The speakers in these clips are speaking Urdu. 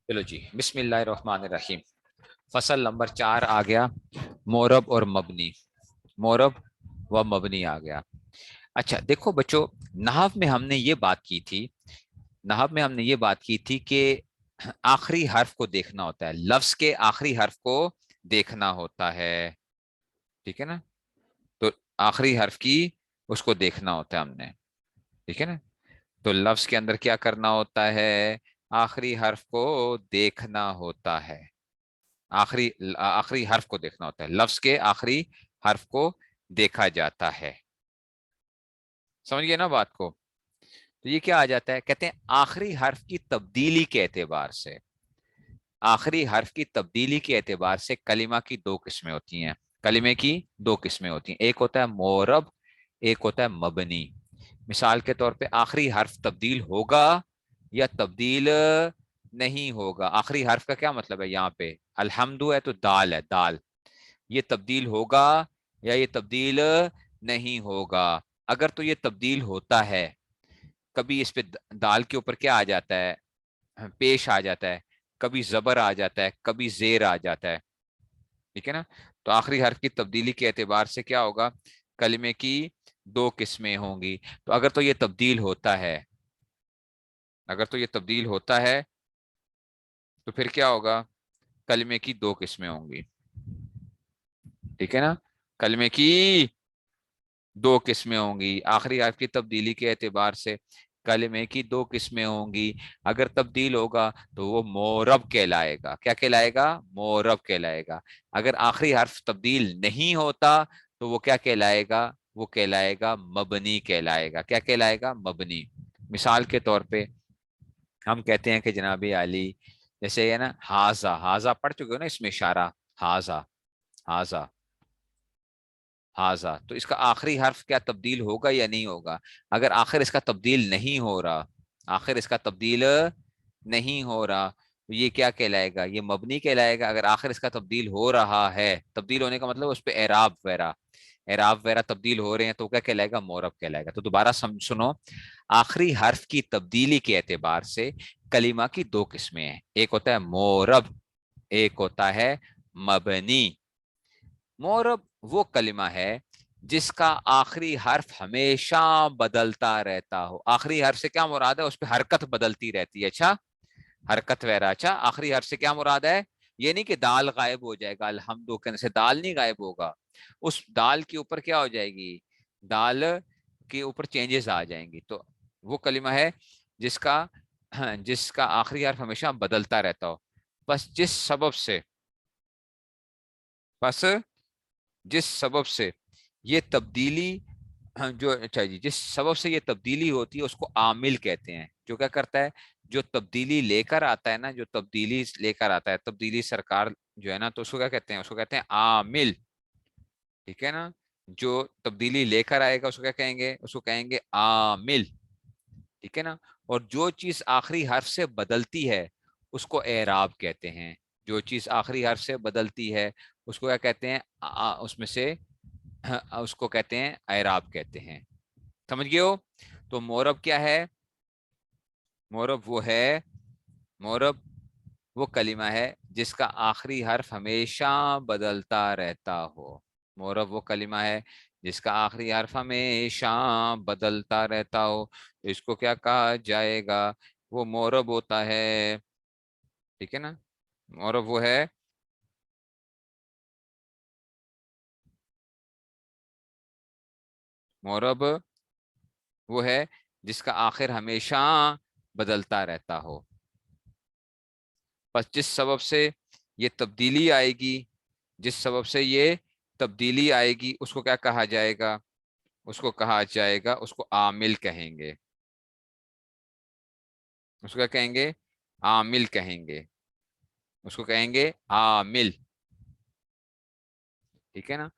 چلو جی، بسم اللہ الرحمن الرحیم۔ فصل نمبر 4 آ گیا، مورب اور مبنی۔ مورب و مبنی آ گیا۔ اچھا دیکھو بچوں، نحو میں ہم نے یہ بات کی تھی، کہ آخری حرف کو دیکھنا ہوتا ہے، لفظ کے آخری حرف کو دیکھنا ہوتا ہے، ٹھیک ہے نا؟ تو آخری حرف کی اس کو دیکھنا ہوتا ہے ہم نے، ٹھیک ہے نا؟ تو لفظ کے اندر کیا کرنا ہوتا ہے؟ آخری حرف کو دیکھنا ہوتا ہے، آخری حرف کو دیکھنا ہوتا ہے، لفظ کے آخری حرف کو دیکھا جاتا ہے۔ سمجھ گئے نا بات کو؟ تو یہ کیا آ جاتا ہے؟ کہتے ہیں آخری حرف کی تبدیلی کے اعتبار سے، آخری حرف کی تبدیلی کے اعتبار سے کلمہ کی دو قسمیں ہوتی ہیں، کلمے کی دو قسمیں ہوتی ہیں، ایک ہوتا ہے مورب، ایک ہوتا ہے مبنی۔ مثال کے طور پہ آخری حرف تبدیل ہوگا یا تبدیل نہیں ہوگا۔ آخری حرف کا کیا مطلب ہے؟ یہاں پہ الحمد ہے تو دال ہے، دال، یہ تبدیل ہوگا یا یہ تبدیل نہیں ہوگا؟ اگر تو یہ تبدیل ہوتا ہے، کبھی اس پہ دال کے اوپر کیا آ جاتا ہے؟ پیش آ جاتا ہے، کبھی زبر آ جاتا ہے، کبھی زیر آ جاتا ہے، ٹھیک ہے نا؟ تو آخری حرف کی تبدیلی کے اعتبار سے کیا ہوگا؟ کلمے کی دو قسمیں ہوں گی۔ تو اگر تو یہ تبدیل ہوتا ہے، اگر تو یہ تبدیل ہوتا ہے تو پھر کیا ہوگا؟ کلمے کی دو قسمیں ہوں گی، ٹھیک ہے نا؟ کلمے کی دو قسمیں ہوں گی، آخری حرف کی تبدیلی کے اعتبار سے کلمے کی دو قسمیں ہوں گی۔ اگر تبدیل ہوگا تو وہ مورب کہلائے گا۔ کیا کہلائے گا؟ مورب کہلائے گا۔ اگر آخری حرف تبدیل نہیں ہوتا تو وہ کیا کہلائے گا؟ وہ کہلائے گا مبنی کہلائے گا۔ کیا کہلائے گا؟ مبنی۔ مثال کے طور پہ ہم کہتے ہیں کہ جناب علی، جیسے ہے نا ہاضا، ہاضا پڑھ چکے ہو نا، اس میں اشارہ، ہاضا، ہاضا، ہاضا، تو اس کا آخری حرف کیا تبدیل ہوگا یا نہیں ہوگا؟ اگر آخر اس کا تبدیل نہیں ہو رہا، آخر اس کا تبدیل نہیں ہو رہا، تو یہ کیا کہلائے گا؟ یہ مبنی کہلائے گا۔ اگر آخر اس کا تبدیل ہو رہا ہے، تبدیل ہونے کا مطلب اس پہ اعراب وغیرہ، اعراب وغیرہ تبدیل ہو رہے ہیں، تو کیا کہلائے گا؟ مورب کہلائے گا۔ تو دوبارہ سنو، آخری حرف کی تبدیلی کے اعتبار سے کلمہ کی دو قسمیں ہیں، ایک ہوتا ہے مورب، ایک ہوتا ہے مبنی۔ مورب وہ کلمہ ہے جس کا آخری حرف ہمیشہ بدلتا رہتا ہو۔ آخری حرف سے کیا مراد ہے؟ اس پہ حرکت بدلتی رہتی ہے، اچھا، حرکت وغیرہ۔ اچھا، آخری حرف سے کیا مراد ہے؟ یہ نہیں کہ دال غائب ہو جائے گا، الحمد کہنے سے دال نہیں غائب ہوگا، اس دال کے اوپر کیا ہو جائے گی؟ دال کے اوپر چینجز آ جائیں گی۔ تو وہ کلمہ ہے جس کا آخری حرف ہمیشہ بدلتا رہتا ہو۔ بس بس جس سبب سے یہ تبدیلی جو اچھا جی جس سبب سے یہ تبدیلی ہوتی ہے اس کو عامل کہتے ہیں۔ جو کیا کرتا ہے؟ جو تبدیلی لے کر آتا ہے نا، جو تبدیلی لے کر آتا ہے، تبدیلی سرکار جو ہے نا، تو اس کو کیا کہتے ہیں؟ اس کو کہتے ہیں عامل، ٹھیک ہے نا؟ جو تبدیلی لے کر آئے گا اس کو کیا کہیں گے؟ اس کو کہیں گے عامل، ٹھیک ہے نا؟ اور جو چیز آخری حرف سے بدلتی ہے اس کو اعراب کہتے ہیں۔ جو چیز آخری حرف سے بدلتی ہے اس کو کیا کہتے ہیں؟ اس میں سے اس کو کہتے ہیں اعراب کہتے ہیں۔ سمجھ گئے ہو؟ تو مورب کیا ہے؟ مورب وہ کلمہ ہے جس کا آخری حرف ہمیشہ بدلتا رہتا ہو۔ مورب وہ کلمہ ہے جس کا آخری حرف ہمیشہ بدلتا رہتا ہو، اس کو کیا کہا جائے گا؟ وہ مورب ہوتا ہے، ٹھیک ہے نا؟ مورب وہ ہے، مورب وہ ہے جس کا آخر ہمیشہ بدلتا رہتا ہو۔ بس جس سبب سے یہ تبدیلی آئے گی، جس سبب سے یہ تبدیلی آئے گی، اس کو کیا کہا جائے گا؟ اس کو کہا جائے گا، اس کو عامل کہیں گے۔ اس کو کیا کہیں گے؟ عامل کہیں گے، اس کو کہیں گے عامل، ٹھیک ہے نا؟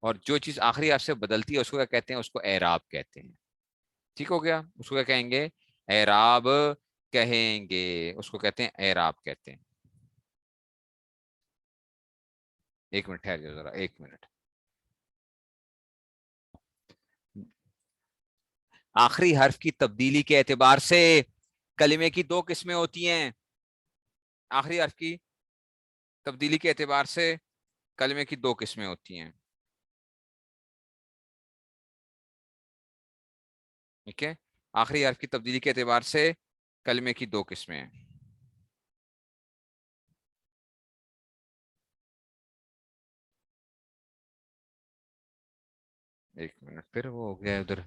اور جو چیز آخری حرف سے بدلتی ہے اس کو کیا کہتے ہیں؟ اس کو اعراب کہتے ہیں۔ ٹھیک ہو گیا؟ اس کو کیا کہیں گے؟ اعراب کہیں گے، اس کو کہتے ہیں اعراب کہتے ہیں۔ ایک منٹ ٹھہر جاؤ ذرا، ایک منٹ۔ آخری حرف کی تبدیلی کے اعتبار سے کلمے کی دو قسمیں ہوتی ہیں، آخری حرف کی تبدیلی کے اعتبار سے کلمے کی دو قسمیں ہوتی ہیں. ٹھیک ہے, آخری حرف کی تبدیلی کے اعتبار سے کلمے کی دو قسمیں ہیں. ایک منٹ, پھر وہ ہو گیا ادھر,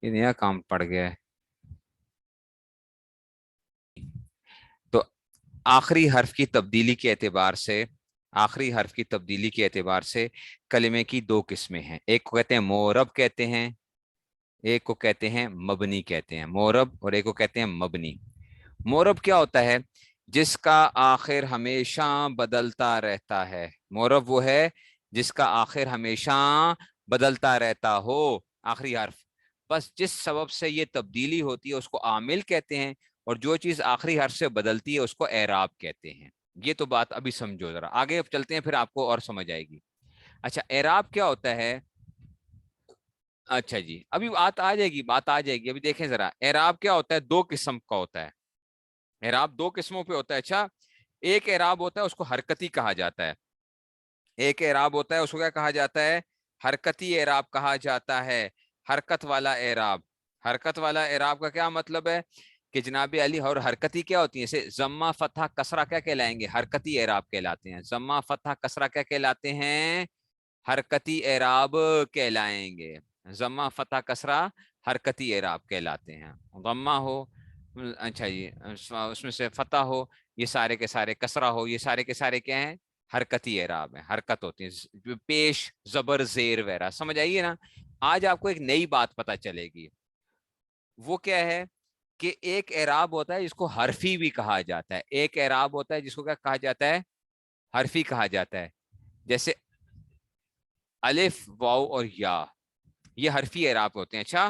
یہ نیا کام پڑ گیا ہے. تو آخری حرف کی تبدیلی کے اعتبار سے, آخری حرف کی تبدیلی کے اعتبار سے کلمے کی دو قسمیں ہیں. ایک کو کہتے ہیں مورب کہتے ہیں, ایک کو کہتے ہیں مبنی کہتے ہیں. مورب اور ایک کو کہتے ہیں مبنی. مورب کیا ہوتا ہے؟ جس کا آخر ہمیشہ بدلتا رہتا ہے. مورب وہ ہے جس کا آخر ہمیشہ بدلتا رہتا ہو, آخری حرف. بس جس سبب سے یہ تبدیلی ہوتی ہے اس کو عامل کہتے ہیں, اور جو چیز آخری حرف سے بدلتی ہے اس کو اعراب کہتے ہیں. یہ تو بات ابھی سمجھو ذرا, آگے چلتے ہیں پھر آپ کو اور سمجھ آئے گی. اچھا, اعراب کیا ہوتا ہے؟ اچھا جی, ابھی بات آ جائے گی, بات آ جائے گی. ابھی دیکھیں ذرا, اعراب کیا ہوتا ہے؟ دو قسم کا ہوتا ہے. اعراب دو قسموں پہ ہوتا ہے. اچھا, ایک اعراب ہوتا ہے اس کو حرکتی کہا جاتا ہے. ایک اعراب ہوتا ہے اس کو کیا کہا جاتا ہے؟ حرکتی اعراب کہا جاتا ہے. حرکت والا اعراب. حرکت والا اعراب کا کیا مطلب ہے کہ جناب علی, اور حرکتی کیا ہوتی ہے؟ جیسے ضمہ فتحہ کسرہ کیا کہلائیں گے؟ حرکتی اعراب کہلاتے ہیں. ضمہ فتحہ کسرہ کیا کہلاتے ہیں؟ حرکتی اعراب کہلائیں گے. ضمہ فتحہ کسرہ حرکتی اعراب کہلاتے ہیں. ضمہ ہو, اچھا جی, اس میں سے فتح ہو, یہ سارے کے سارے کسرہ ہو, یہ سارے کے سارے کیا ہیں؟ حرکتی اعراب ہیں, حرکت ہوتی ہے, پیش زبر زیر وغیرہ. سمجھ آئیے نا. آج آپ کو ایک نئی بات پتہ چلے گی. وہ کیا ہے کہ ایک اعراب ہوتا ہے جس کو حرفی بھی کہا جاتا ہے. ایک اعراب ہوتا ہے جس کو کیا کہا جاتا ہے؟ حرفی کہا جاتا ہے. جیسے الف, واو اور یا, یہ حرفی اعراب ہوتے ہیں. اچھا,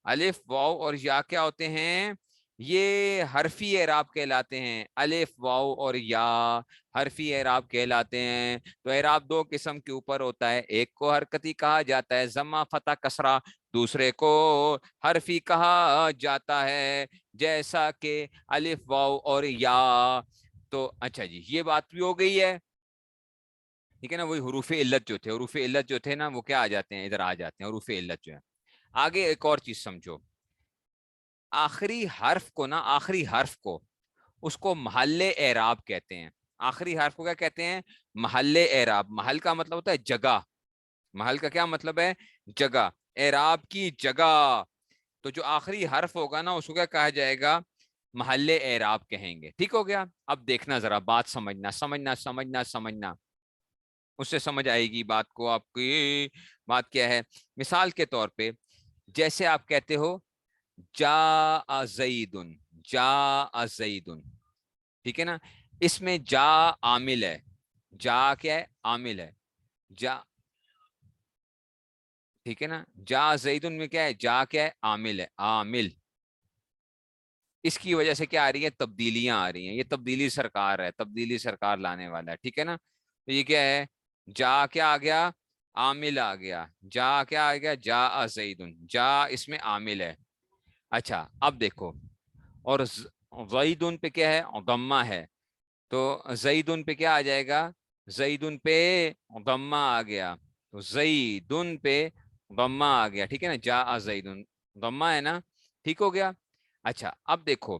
الف, واو اور یا کیا ہوتے ہیں؟ یہ حرفی اعراب کہلاتے ہیں. الف, واو اور یا حرفی اعراب کہلاتے ہیں. تو اعراب دو قسم کے اوپر ہوتا ہے. ایک کو حرکتی کہا جاتا ہے, ضمہ فتح کسرہ. دوسرے کو حرفی کہا جاتا ہے, جیسا کہ الف, واو اور یا. تو اچھا جی, یہ بات بھی ہو گئی ہے. ٹھیک ہے نا. وہی حروف علت جو تھے, حروف علت جو تھے نا, وہ کیا آ جاتے ہیں؟ ادھر آ جاتے ہیں حروف علت جو ہے. آگے ایک اور چیز سمجھو. آخری حرف کو نا, آخری حرف کو, اس کو محل اعراب کہتے ہیں. آخری حرف کو کیا کہتے ہیں؟ محل اعراب. محل کا مطلب ہوتا ہے جگہ. محل کا کیا مطلب ہے؟ جگہ. اعراب کی جگہ. تو جو آخری حرف ہوگا نا, اس کو کیا کہا جائے گا؟ محل اعراب کہیں گے. ٹھیک ہو گیا. اب دیکھنا ذرا, بات سمجھنا سمجھنا سمجھنا سمجھنا, اس سے سمجھ آئے گی بات کو. آپ کی بات کیا ہے؟ مثال کے طور پہ, جیسے آپ کہتے ہو جاء زیدن, جاء زیدن, ٹھیک ہے نا. اس میں جا عامل ہے. جا کیا ہے؟ عامل ہے. جا, ٹھیک ہے نا. جا زیدن میں کیا ہے؟ جا کیا ہے؟ عامل ہے, عامل. اس کی وجہ سے کیا آ رہی ہے؟ تبدیلیاں آ رہی ہیں. یہ تبدیلی سرکار ہے, تبدیلی سرکار لانے والا ہے. ٹھیک ہے نا. تو یہ کیا ہے؟ جا کیا آ گیا؟ عامل آ گیا. جا کیا آ گیا؟ جا زیدن. جا اس میں عامل ہے. اچھا, اب دیکھو, اور زیدن پہ کیا ہے؟ ضمہ ہے. تو زیدن پہ کیا آ جائے گا؟ زیدن پہ ضمہ آ گیا. تو زیدن پہ ضمہ آ گیا. ٹھیک ہے نا. جاء زیدن ضمہ ہے نا. ٹھیک ہو گیا. اچھا, اب دیکھو,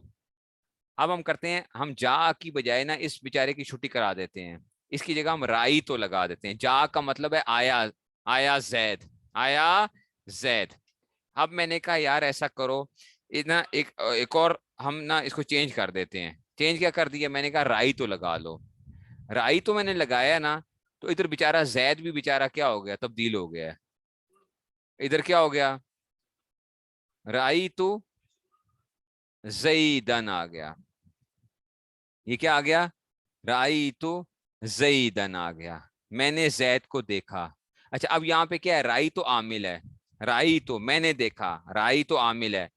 اب ہم کرتے ہیں, ہم جا کی بجائے نا اس بیچارے کی چھٹی کرا دیتے ہیں. اس کی جگہ ہم رائی تو لگا دیتے ہیں. جا کا مطلب ہے آیا, آیا زید, آیا زید. اب میں نے کہا یار ایسا کرو, ایک اور ہم نا اس کو چینج کر دیتے ہیں. چینج کیا کر دیا میں نے؟ کہا رائی تو لگا لو. رائی تو میں نے لگایا نا, تو ادھر بیچارہ زید بھی بیچارہ کیا ہو گیا؟ تبدیل ہو گیا. ادھر کیا ہو گیا؟ رائی تو زیدن آ گیا. یہ کیا آ گیا؟ رائی تو زیدن آ گیا. میں نے زید کو دیکھا. اچھا, اب یہاں پہ کیا ہے؟ رائی تو عامل ہے. رائی تو میں نے دیکھا, رائی تو عامل ہے.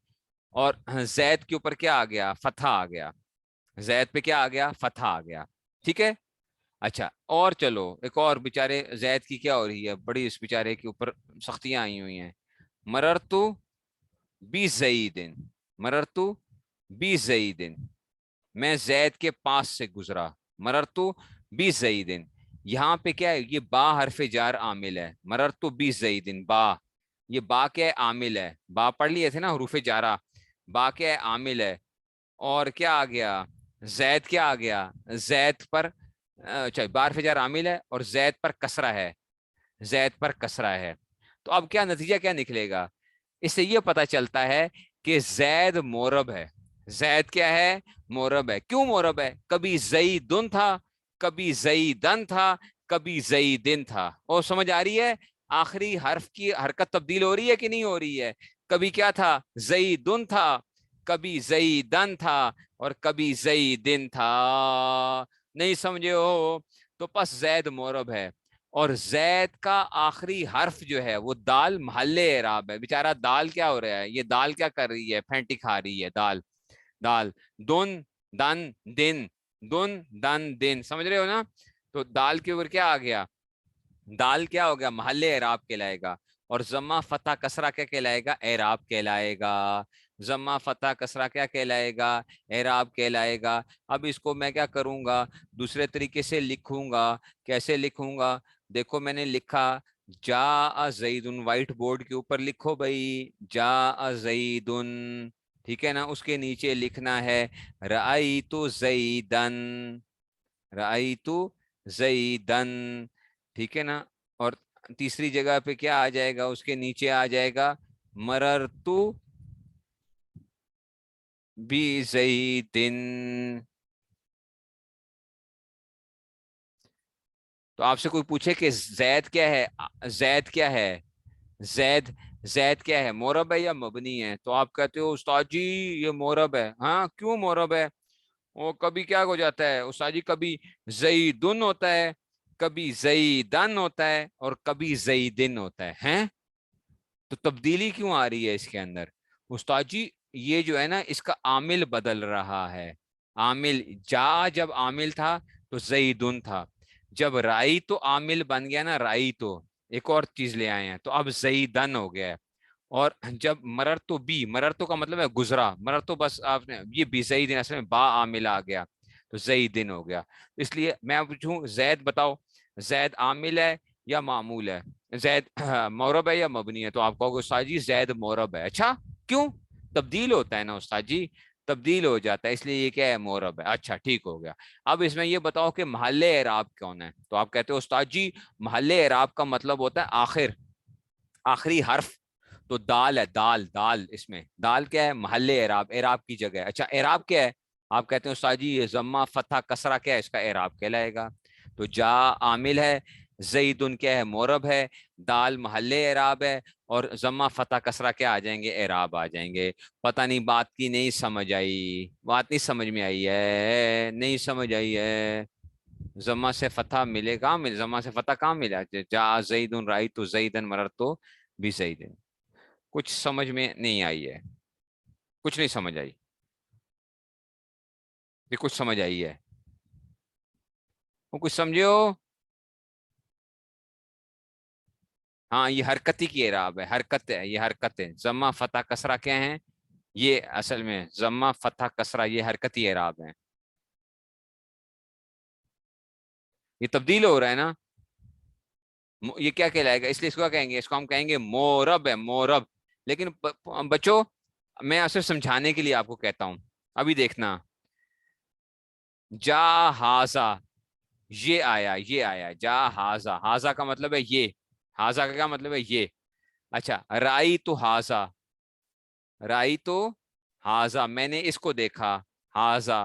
اور زید کے اوپر کیا آ گیا؟ فتح آ گیا. زید پہ کیا آ گیا؟ فتح آ گیا. ٹھیک ہے. اچھا, اور چلو, ایک اور بیچارے زید کی کیا ہو رہی ہے؟ بڑی اس بیچارے کے اوپر سختیاں آئی ہوئی ہیں. مررتو بی زیدن, مررتو بی زیدن. میں زید کے پاس سے گزرا، مررتو بی زیدن، یہاں پہ کیا ہے، یہ با حرف جار عامل ہے، مررتو بی زیدن، با یہ با کیا ہے، عامل ہے، با پڑھ لیے تھے نا حروف جارہ، با کیا ہے، عامل ہے، اور کیا آ گیا، زید کیا آ گیا، زید پر اچھا با حرف جار عامل ہے اور زید پر کسرہ ہے، زید پر کسرہ ہے، تو اب کیا نتیجہ کیا نکلے گا، اس سے یہ پتا چلتا ہے کہ زید مورب ہے، زید کیا ہے، مورب ہے، کیوں مورب ہے، کبھی زیدن تھا، کبھی زیدن تھا، کبھی زیدن تھا، اور سمجھ آ رہی ہے، آخری حرف کی حرکت تبدیل ہو رہی ہے کہ نہیں ہو رہی ہے، کبھی کیا تھا، زیدن تھا، کبھی زیدن تھا، اور کبھی زیدن تھا، نہیں سمجھے ہو، تو پس زید مورب ہے، اور زید کا آخری حرف جو ہے وہ دال محل اعراب ہے، بیچارہ دال کیا ہو رہا ہے، یہ دال کیا کر رہی ہے، پھینٹی کھا رہی ہے، دال دال، دن دن دن، دن دن دن، سمجھ رہے ہو نا، تو دال کے اوپر کیا آ گیا، دال کیا ہو گیا، محل اعراب کہلائے گا، اور ضمہ فتح کسرہ کیا کہلائے گا، اعراب کہلائے گا، ضمہ فتح کسرہ کیا کہلائے گا، اعراب کہلائے گا، اب اس کو میں کیا کروں گا، دوسرے طریقے سے لکھوں گا، کیسے لکھوں گا، دیکھو میں نے لکھا جاء زیدن، وائٹ بورڈ کے اوپر لکھو بھائی، جاء زیدن، ٹھیک ہے نا، اس کے نیچے لکھنا ہے رأیت زیدن، رأیت زیدن، ٹھیک ہے نا، اور تیسری جگہ پہ کیا آ جائے گا، اس کے نیچے آ جائے گا مررتو بی زیدن، تو آپ سے کوئی پوچھے کہ زید کیا ہے، زید کیا ہے، زید زید کیا ہے، مورب ہے یا مبنی ہے، تو آپ کہتے ہو استاد جی یہ مورب ہے، ہاں کیوں مورب ہے، وہ کبھی کیا ہو جاتا ہے استاد جی، کبھی زیدن ہوتا ہے، کبھی زیدن ہوتا ہے، اور کبھی زیدن ہوتا ہے، ہیں تو تبدیلی کیوں آ رہی ہے اس کے اندر، استاد جی یہ جو ہے نا اس کا عامل بدل رہا ہے، عامل جا جب عامل تھا تو زیدن تھا، جب رائی تو عامل بن گیا نا، رائی تو ایک اور چیز لے آئے ہیں تو اب زیدن ہو گیا ہے، اور جب مرر تو بی، مرر تو کا مطلب ہے گزرا، مرر تو بس آپ نے یہ بی زیدن اصل میں با عامل آ گیا تو زیدن ہو گیا، اس لیے میں پوچھوں زید بتاؤ، زید عامل ہے یا معمول ہے، زید مورب ہے یا مبنی ہے، تو آپ کہو گے استاد جی زید مورب ہے، اچھا کیوں، تبدیل ہوتا ہے نا استاد جی، تبدیل ہو جاتا ہے اس لیے یہ کیا ہے، مورب ہے، اچھا ٹھیک ہو گیا، اب اس میں یہ بتاؤ کہ محل اعراب کون ہے، تو آپ کہتے ہو استاد جی محل اعراب کا مطلب ہوتا ہے آخر، آخری حرف، تو دال ہے، دال دال، اس میں دال کیا ہے، محل اعراب، اعراب کی جگہ، اچھا اعراب کیا ہے، آپ کہتے ہیں استاد جی یہ ضمہ فتح کسرہ کیا ہے، اس کا اعراب کہلائے گا، تو جا عامل ہے، زیدن کیا ہے، مورب ہے، دال محل اعراب ہے، اور ضمہ فتح کسرہ کیا آ جائیں گے، اعراب آ جائیں گے، پتہ نہیں بات کی نہیں سمجھ آئی، بات نہیں سمجھ میں آئی ہے، نہیں سمجھ آئی ہے، ضمہ سے فتح ملے گا، ضمہ سے فتح کہاں ملا، جا زیدن رأیت زیدن مررت بھی زیدن، کچھ سمجھ میں نہیں آئی ہے، کچھ نہیں سمجھ آئی، یہ کچھ سمجھ آئی ہے، وہ کچھ سمجھے ہو، ہاں یہ حرکتی کی اعراب ہے، حرکت ہے، یہ حرکت ہے، ضمہ فتح کسرہ کیا ہیں، یہ اصل میں ضمہ فتح کسرہ یہ حرکتی اعراب ہے، یہ تبدیل ہو رہا ہے نا، یہ کیا کہلائے گا، اس لیے اس کو کیا کہیں گے، اس کو ہم کہیں گے مورب ہے، مورب، لیکن بچوں میں صرف سمجھانے کے لیے آپ کو کہتا ہوں، ابھی دیکھنا جا ہاضا، یہ آیا، یہ آیا، جا ہاضا، ہاضا کا مطلب ہے یہ، ہاضا کا کیا مطلب ہے یہ، اچھا رائی تو ہاضا، رائی تو ہاضا، میں نے اس کو دیکھا، ہاضا،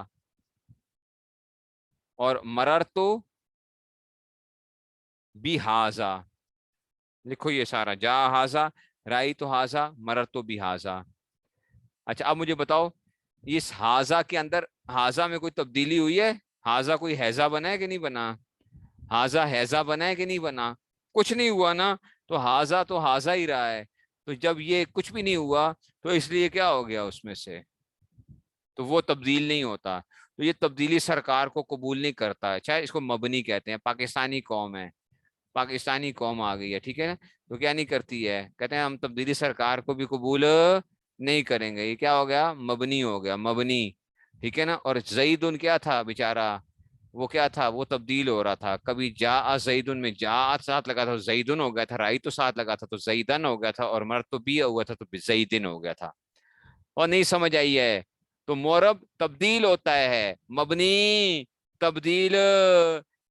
اور مرر تو بھی ہاضا، لکھو یہ سارا، جا ہاضا، رائی تو ہاضا، مرر تو بھی ہاضا، اچھا اب مجھے بتاؤ اس ہاضا کے اندر، ہاضا میں کوئی تبدیلی ہوئی ہے، ہاضا کوئی حیضہ بنا ہے کہ نہیں بنا، ہاضا حیضہ بنا ہے کہ نہیں بنا، کچھ نہیں ہوا نا، تو ہاضا تو ہاضا ہی رہا ہے، تو جب یہ کچھ بھی نہیں ہوا تو اس لیے کیا ہو گیا اس میں سے، تو وہ تبدیل نہیں ہوتا، تو یہ تبدیلی سرکار کو قبول نہیں کرتا ہے، چاہے اس کو مبنی کہتے ہیں، پاکستانی قوم ہے، پاکستانی قوم آ گئی ہے، ٹھیک ہے نا، تو کیا نہیں کرتی ہے، کہتے ہیں ہم تبدیلی سرکار کو بھی قبول نہیں کریں گے، یہ کیا ہو گیا، مبنی ہو گیا، مبنی، ٹھیک ہے نا. اور زیدن کیا تھا بیچارہ, وہ کیا تھا, وہ تبدیل ہو رہا تھا. کبھی جا زیدن میں جا ساتھ لگا تھا زیدن ہو گیا تھا, رائی تو ساتھ لگا تھا تو زیدن ہو گیا تھا, اور مرد تو بیا ہوا تھا تو زیدن ہو گیا تھا. اور نہیں سمجھ آئی ہے تو مورب تبدیل ہوتا ہے, مبنی تبدیل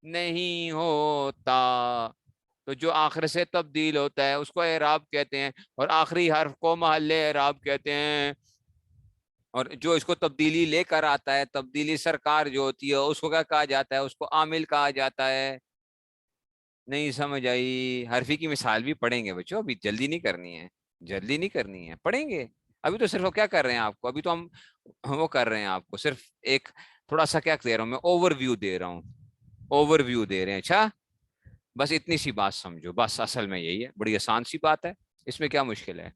نہیں ہوتا. تو جو آخر سے تبدیل ہوتا ہے اس کو اعراب کہتے ہیں, اور آخری حرف کو محل اعراب کہتے ہیں. اور جو اس کو تبدیلی لے کر آتا ہے, تبدیلی سرکار جو ہوتی ہے, اس کو کیا کہا جاتا ہے, اس کو عامل کہا جاتا ہے. نہیں سمجھ آئی. حرفی کی مثال بھی پڑھیں گے بچوں, ابھی جلدی نہیں کرنی ہے, جلدی نہیں کرنی ہے, پڑھیں گے. ابھی تو صرف وہ کیا کر رہے ہیں آپ کو, ابھی تو ہم وہ کر رہے ہیں آپ کو صرف ایک تھوڑا سا کیا دے رہا ہوں میں, اوور ویو دے رہا ہوں, اوور ویو دے رہے ہیں. اچھا بس اتنی سی بات سمجھو, بس اصل میں یہی ہے, بڑی آسان سی بات ہے, اس میں کیا مشکل ہے.